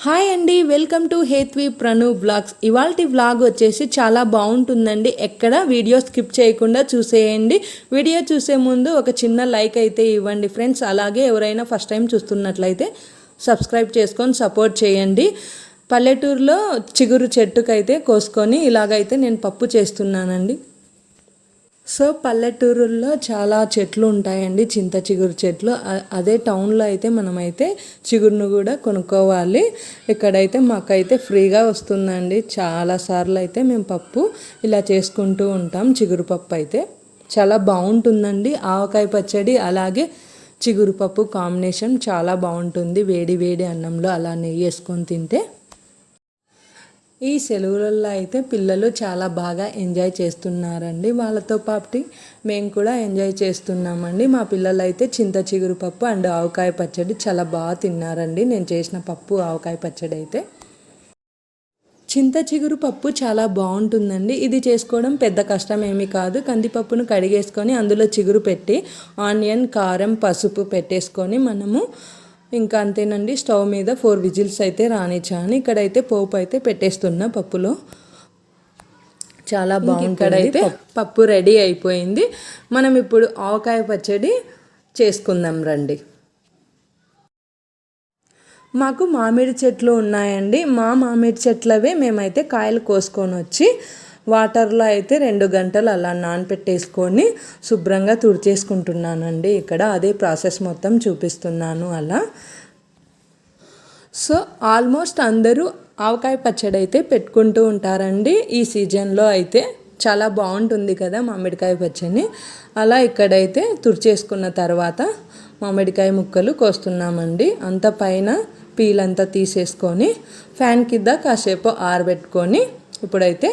Hi అండి, welcome to Hethvi Pranu vlogs. ఇవాల్టి vlog వచ్చేసి చాలా బాగుంటుందండి. ఎక్కడ వీడియో స్కిప్ చేయకుండా చూసేయండి. వీడియో చూసే ముందు ఒక చిన్న లైక్ అయితే ఇవ్వండి ఫ్రెండ్స్. అలాగే ఎవరైనా ఫస్ట్ టైం చూస్తున్నట్లయితే సబ్స్క్రైబ్ చేసుకొని సపోర్ట్ చేయండి. పల్లెటూరులో చిగురు చెట్టుకైతే కోసుకొని ఇలాగైతే నేను పప్పు చేస్తున్నానండి. సో పల్లెటూరుల్లో చాలా చెట్లు ఉంటాయండి, చింత చిగురు చెట్లు. అదే టౌన్లో అయితే మనమైతే చిగురును కూడా కొనుక్కోవాలి. ఇక్కడైతే మాకైతే ఫ్రీగా వస్తుందండి. చాలాసార్లు అయితే మేము పప్పు ఇలా చేసుకుంటూ ఉంటాం. చిగురు పప్పు అయితే చాలా బాగుంటుందండి. ఆవకాయ పచ్చడి అలాగే చిగురు పప్పు కాంబినేషన్ చాలా బాగుంటుంది. వేడి వేడి అన్నంలో అలా నెయ్యి వేసుకొని తింటే. ఈ సెలవులలో అయితే పిల్లలు చాలా బాగా ఎంజాయ్ చేస్తున్నారండి. వాళ్ళతో పాటు మేము కూడా ఎంజాయ్ చేస్తున్నామండి. మా పిల్లలు అయితే చింత చిగురు పప్పు అండ్ ఆవకాయ పచ్చడి చాలా బాగా తిన్నారండి. నేను చేసిన పప్పు ఆవకాయ పచ్చడి అయితే చింత చిగురు పప్పు చాలా బాగుంటుందండి. ఇది చేసుకోవడం పెద్ద కష్టం ఏమీ కాదు. కందిపప్పును కడిగేసుకొని అందులో చిగురు పెట్టి ఆనియన్, కారం, పసుపు పెట్టేసుకొని మనము ఇంకా అంతేనండి. స్టవ్ మీద 4 విజిల్స్ అయితే రానిచ్చాను. ఇక్కడైతే పోపు అయితే పెట్టేస్తున్నా పప్పులో. చాలా బాగుంటుంది. ఇక్కడైతే పప్పు రెడీ అయిపోయింది. మనం ఇప్పుడు ఆవకాయ పచ్చడి చేసుకుందాం రండి. మాకు మామిడి చెట్లు ఉన్నాయండి. మామిడి చెట్లవే మేమైతే కాయలు కోసుకొని వచ్చి వాటర్లో అయితే 2 గంటలు అలా నానపెట్టేసుకొని శుభ్రంగా తుడిచేసుకుంటున్నానండి. ఇక్కడ అదే ప్రాసెస్ మొత్తం చూపిస్తున్నాను అలా. సో ఆల్మోస్ట్ అందరూ ఆవకాయ పచ్చడి అయితే పెట్టుకుంటూ ఉంటారండి. ఈ సీజన్లో అయితే చాలా బాగుంటుంది కదా మామిడికాయ పచ్చడి. అలా ఇక్కడైతే తుడిచేసుకున్న తర్వాత మామిడికాయ ముక్కలు కోస్తున్నామండి. అంత పైన పీలంతా తీసేసుకొని ఫ్యాన్ కింద కాసేపు ఆరబెట్టుకొని ఇప్పుడైతే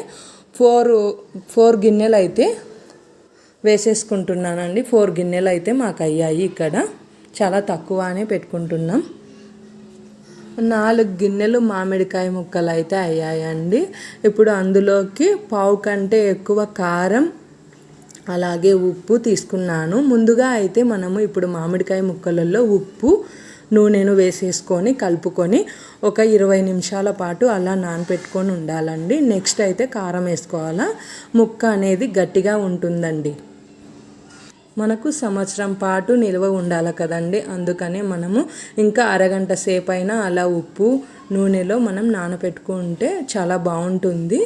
4 గిన్నెలు అయితే వేసేసుకుంటున్నానండి. 4 గిన్నెలు అయితే మాకు అయ్యాయి. ఇక్కడ చాలా తక్కువనే పెట్టుకుంటున్నాం. 4 గిన్నెలు మామిడికాయ ముక్కలు అయితే అయ్యాయండి. ఇప్పుడు అందులోకి పావు కంటే ఎక్కువ కారం అలాగే ఉప్పు తీసుకున్నాను. ముందుగా అయితే మనము ఇప్పుడు మామిడికాయ ముక్కలలో ఉప్పు, నూనెను వేసేసుకొని కలుపుకొని ఒక 20 నిమిషాల పాటు అలా నానపెట్టుకొని ఉండాలండి. నెక్స్ట్ అయితే కారం వేసుకోవాలా. ముక్క అనేది గట్టిగా ఉంటుందండి. మనకు సంవత్సరం పాటు నిల్వ ఉండాలి కదండి. అందుకనే మనము ఇంకా అరగంట సేపు అయినా అలా ఉప్పు నూనెలో మనం నానపెట్టుకుంటే చాలా బాగుంటుంది.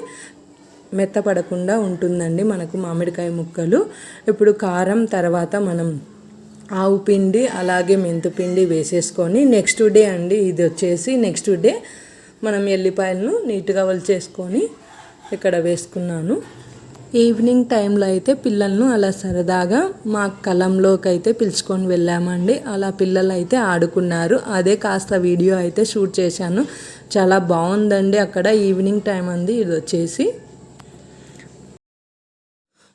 మెత్తపడకుండా ఉంటుందండి మనకు మామిడికాయ ముక్కలు. ఇప్పుడు కారం తర్వాత మనం ఆవు పిండి అలాగే మెంతిపిండి వేసేసుకొని నెక్స్ట్ డే అండి ఇది వచ్చేసి నెక్స్ట్ డే మనం ఎల్లిపాయలను నీట్గా వలిచేసుకొని ఇక్కడ వేసుకున్నాను. ఈవినింగ్ టైంలో అయితే పిల్లలను అలా సరదాగా మా కలంలోకి అయితే పిలుచుకొని వెళ్ళామండి. అలా పిల్లలు అయితే ఆడుకున్నారు. అదే కాస్త వీడియో అయితే షూట్ చేశాను. చాలా బాగుందండి. అక్కడ ఈవినింగ్ టైం అంది ఇది వచ్చేసి.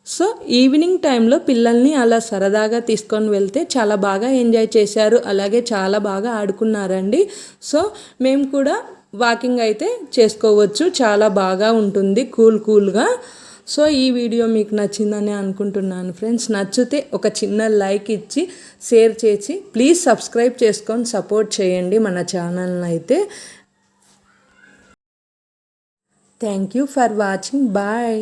సో ఈవినింగ్ టైంలో పిల్లల్ని అలా సరదాగా తీసుకొని వెళ్తే చాలా బాగా ఎంజాయ్ చేశారు. అలాగే చాలా బాగా ఆడుకున్నారండి. సో మేము కూడా వాకింగ్ అయితే చేసుకోవచ్చు. చాలా బాగా ఉంటుంది కూల్గా. సో ఈ వీడియో మీకు నచ్చిందని అనుకుంటున్నాను ఫ్రెండ్స్. నచ్చితే ఒక చిన్న లైక్ ఇచ్చి షేర్ చేసి ప్లీజ్ సబ్స్క్రైబ్ చేసుకొని సపోర్ట్ చేయండి మన ఛానల్ని అయితే. Thank you for watching. Bye.